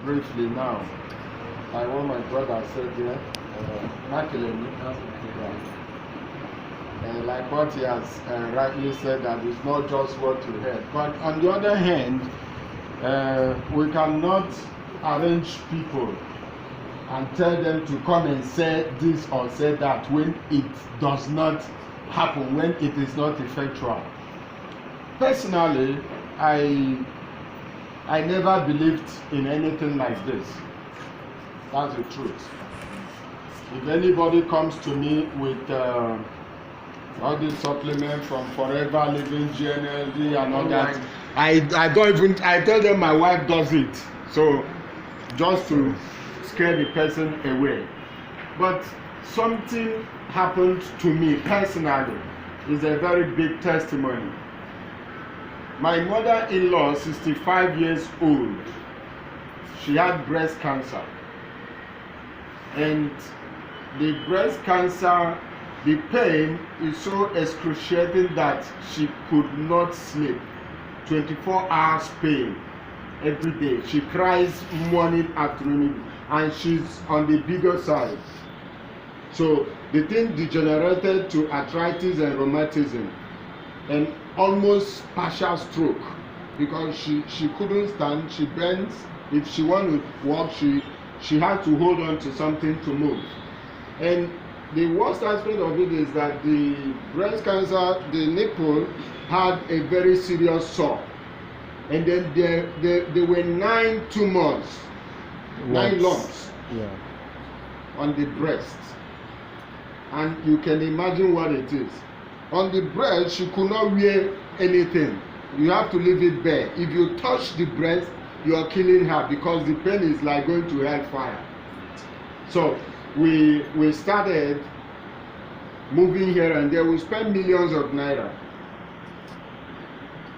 briefly now, like what my brother said here, like what he has rightly said, that it's not just what you heard. But on the other hand, we cannot arrange people and tell them to come and say this or say that when it does not happen, when it is not effectual. Personally, I never believed in anything like this. That's the truth. If anybody comes to me with all these supplements from Forever Living, GNLD and all that, I don't even, I tell them my wife does it. So just to scare the person away. But something happened to me personally. It's a very big testimony. My mother-in-law, 65 years old, she had breast cancer. And the breast cancer, the pain is so excruciating that she could not sleep. 24 hours pain every day. She cries morning, afternoon, and she's on the bigger side. So the thing degenerated to arthritis and rheumatism and almost partial stroke, because she couldn't stand, she bends. If she wanted to walk, she had to hold on to something to move. And the worst aspect of it is that the breast cancer, the nipple had a very serious sore. And then there were 9 tumors, 9 lumps on the breast. And you can imagine what it is. On the breast, she could not wear anything. You have to leave it bare. If you touch the breast, you are killing her, because the pain is like going to hellfire. So we started moving here and there. We spent millions of naira.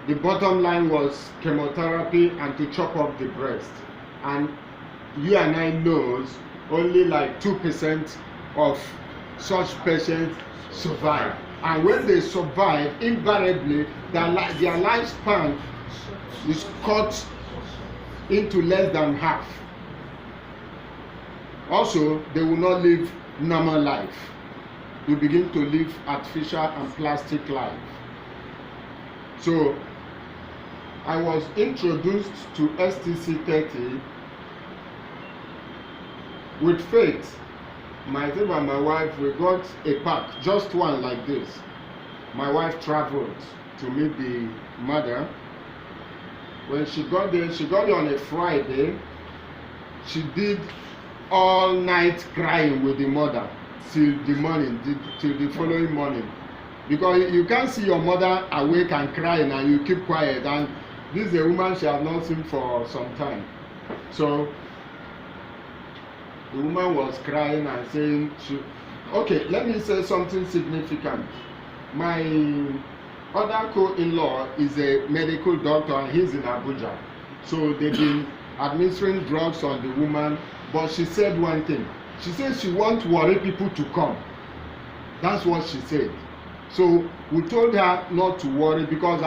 The bottom line was chemotherapy and to chop off the breast. And you and I knows only like 2% of such patients survive. And when they survive, invariably their lifespan is cut into less than half. Also, they will not live normal life. You begin to live artificial and plastic life. So I was introduced to STC30 with faith. Myself and my wife, we got a pack, just one like this. My wife traveled to meet the mother. When she got there on a Friday. She did all night crying with the mother till the morning, till the following morning. Because you can't see your mother awake and crying and you keep quiet. And this is a woman she has not seen for some time. So the woman was crying and saying, okay, let me say something significant. My other co-in-law is a medical doctor and he's in Abuja. So they've been administering drugs on the woman, but she said one thing. She said she wants to worry people to come. That's what she said. So we told her not to worry, because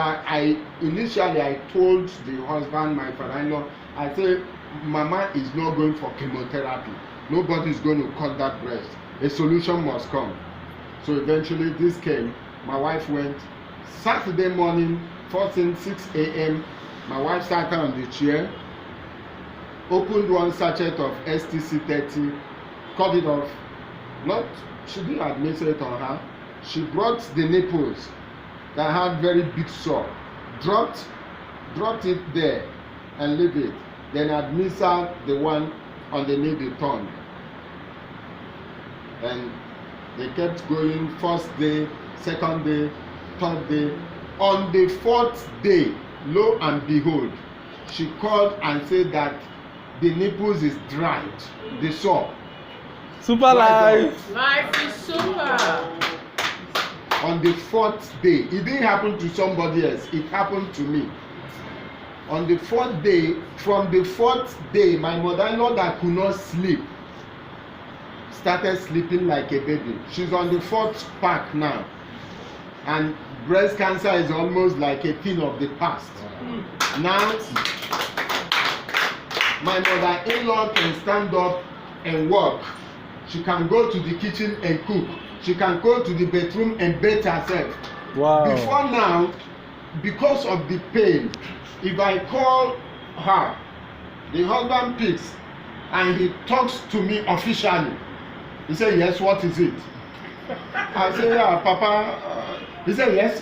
initially I told the husband, my father-in-law, I said, Mama is not going for chemotherapy. Nobody is going to cut that breast. A solution must come. So eventually this came. My wife went. Saturday morning, first thing 6 a.m., my wife sat on the chair, opened one sachet of STC30, cut it off. She didn't administer it on her. She brought the nipples that had very big sore, dropped it there and leave it. Then administered the one underneath the tongue. And they kept going, first day, second day, third day. On the 4th day, lo and behold, she called and said that the nipples is dried, the sore. Super life. Life is super. On the 4th day, it didn't happen to somebody else, it happened to me. On the 4th day, from the 4th day, my mother-in-law that could not sleep started sleeping like a baby. She's on the 4th pack now, and breast cancer is almost like a thing of the past. Now My mother-in-law can stand up and walk. She can go to the kitchen and cook. She can go to the bedroom and bathe herself. Wow. Before now, because of the pain, if I call her, the husband picks and he talks to me officially. He said, yes, what is it? I say, yeah, Papa. He said, yes.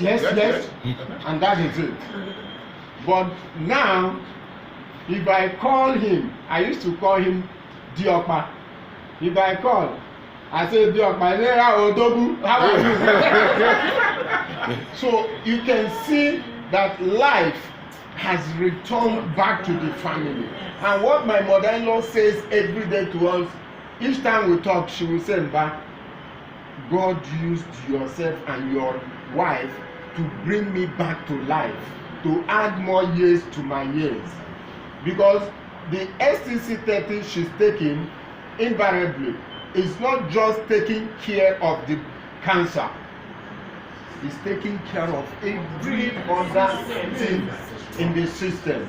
And that is it. But now, if I call him, I used to call him Diokpa. If I call, I say Diokpa, how are you? So you can see that life has returned back to the family. And what my mother-in-law says every day to us, each time we talk, she will say, "Mba, God used yourself and your wife to bring me back to life, to add more years to my years." Because the STC30 she's taking invariably is not just taking care of the cancer, it's taking care of every other thing in the system.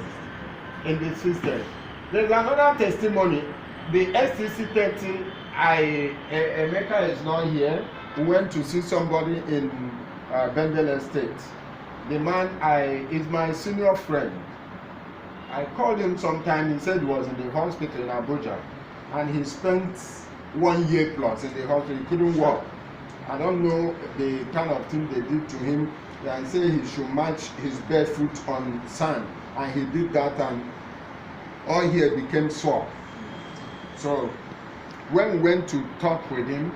There's another testimony. The STC30, Emeka is not here. We went to see somebody in Bendel Estate. The man is my senior friend. I called him sometime. He said he was in the hospital in Abuja, and he spent 1 year plus in the hospital. He couldn't walk. I don't know the kind of thing they did to him. They say he should match his bare foot on sand, and he did that, and all here became sore. So when we went to talk with him,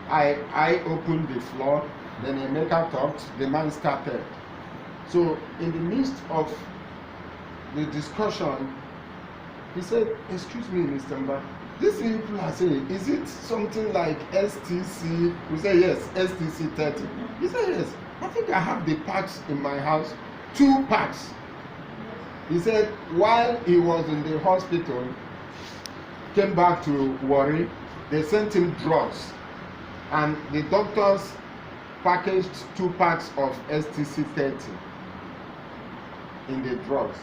I opened the floor. Then Emeka talked. The man started. So in the midst of the discussion, he said, "Excuse me, Mr. Mba, this people are saying, is it something like STC?" We say, "Yes, STC30." He said, "Yes, I think I have the packs in my house, 2 packs." He said, while he was in the hospital, came back to Warri, they sent him drugs, and the doctors packaged 2 packs of STC30 in the drugs.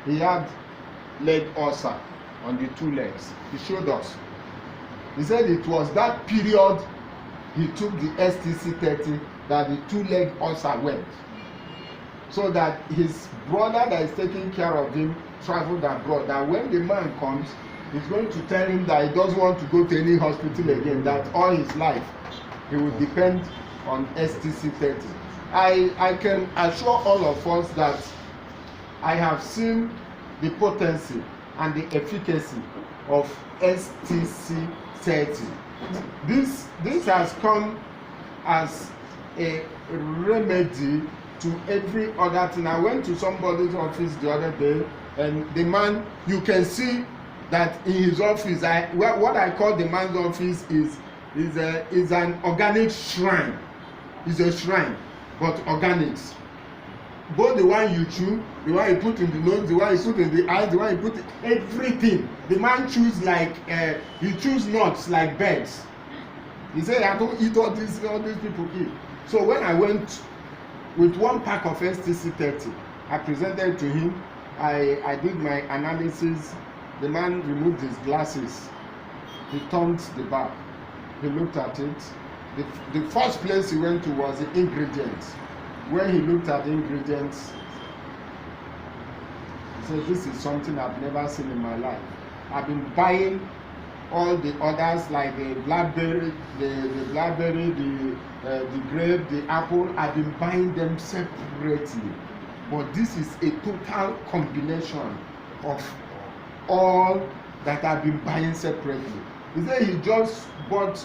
He had leg ulcer on the 2 legs. He showed us. He said it was that period he took the STC30 that the 2-leg ulcer went. So that his brother that is taking care of him traveled abroad. That when the man comes, he's going to tell him that he doesn't want to go to any hospital again, that all his life he will depend on STC30. I can assure all of us that I have seen the potency and the efficacy of STC30. This has come as a remedy to every other thing. I went to somebody's office the other day, and the man, you can see that in his office, what I call the man's office is an organic shrine. It's a shrine, but organics. Both the one you chew, the one you put in the nose, the one you put in the eyes, the one you put in everything. The man chews like he chews nuts like birds. He said, "I don't eat all these people eat." So when I went with 1 pack of STC30, I presented it to him. I did my analysis. The man removed his glasses. He turned the back. He looked at it. The first place he went to was the ingredients. When he looked at the ingredients, he said, "This is something I've never seen in my life. I've been buying all the others like the blackberry, the grape, the apple. I've been buying them separately. But this is a total combination of all that I've been buying separately." He said he just bought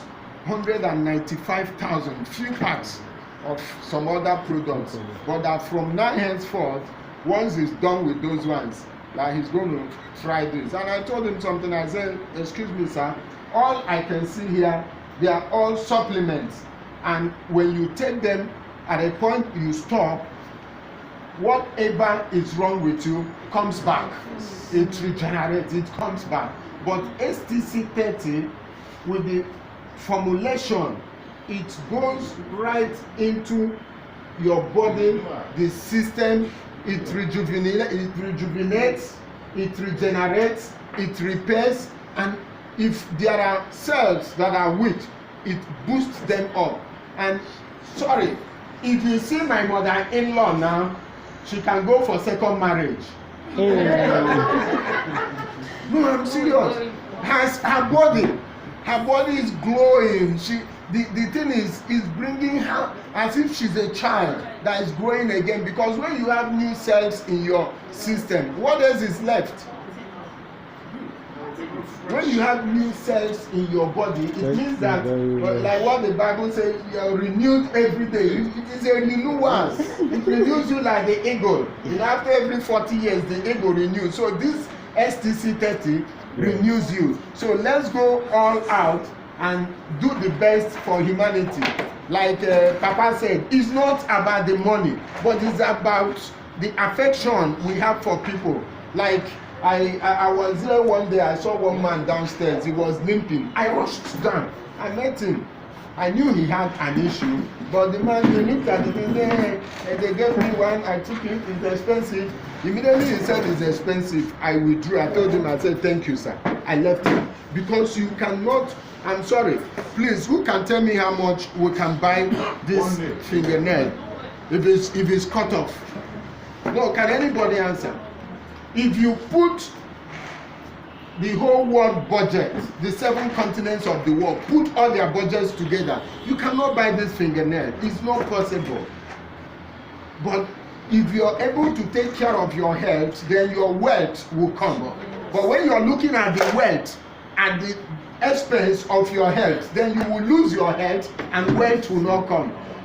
195,000 few packs of some other products, but that from now henceforth, once he's done with those ones, that he's going to try this. And I told him something. I said, "Excuse me, sir, all I can see here, they are all supplements, and when you take them, at a point you stop, whatever is wrong with you comes back. It regenerates, it comes back. But STC30, with the formulation, it goes right into your body, the system. It rejuvenates, it regenerates, it repairs, and if there are cells that are weak, it boosts them up. And sorry, if you see my mother-in-law now, she can go for second marriage. No, I'm serious. Her body is glowing. The thing is bringing her as if she's a child that is growing again, because when you have new cells in your system, what else is left? When you have new cells in your body, it means that, like what the Bible says, you are renewed every day. It is a renewal. It renews you like the eagle. And after every 40 years, the eagle renews. So this STC30 renews you. So let's go all out and do the best for humanity. Like Papa said, it's not about the money, but it's about the affection we have for people. Like I was there one day, I saw one man downstairs, he was limping. I rushed down, I met him. I knew he had an issue, but the man, he looked at it and they gave me one, I took it, it's expensive. Immediately he said it's expensive, I withdrew. I told him, I said, thank you, sir. I left him. Because you cannot, I'm sorry, please, who can tell me how much we can buy this fingernail if it's cut off? No, can anybody answer? If you put the whole world budget, the 7 continents of the world, put all their budgets together, you cannot buy this fingernail. It's not possible. But if you are able to take care of your health, then your wealth will come. But when you are looking at the wealth at the expense of your health, then you will lose your health and wealth will not come.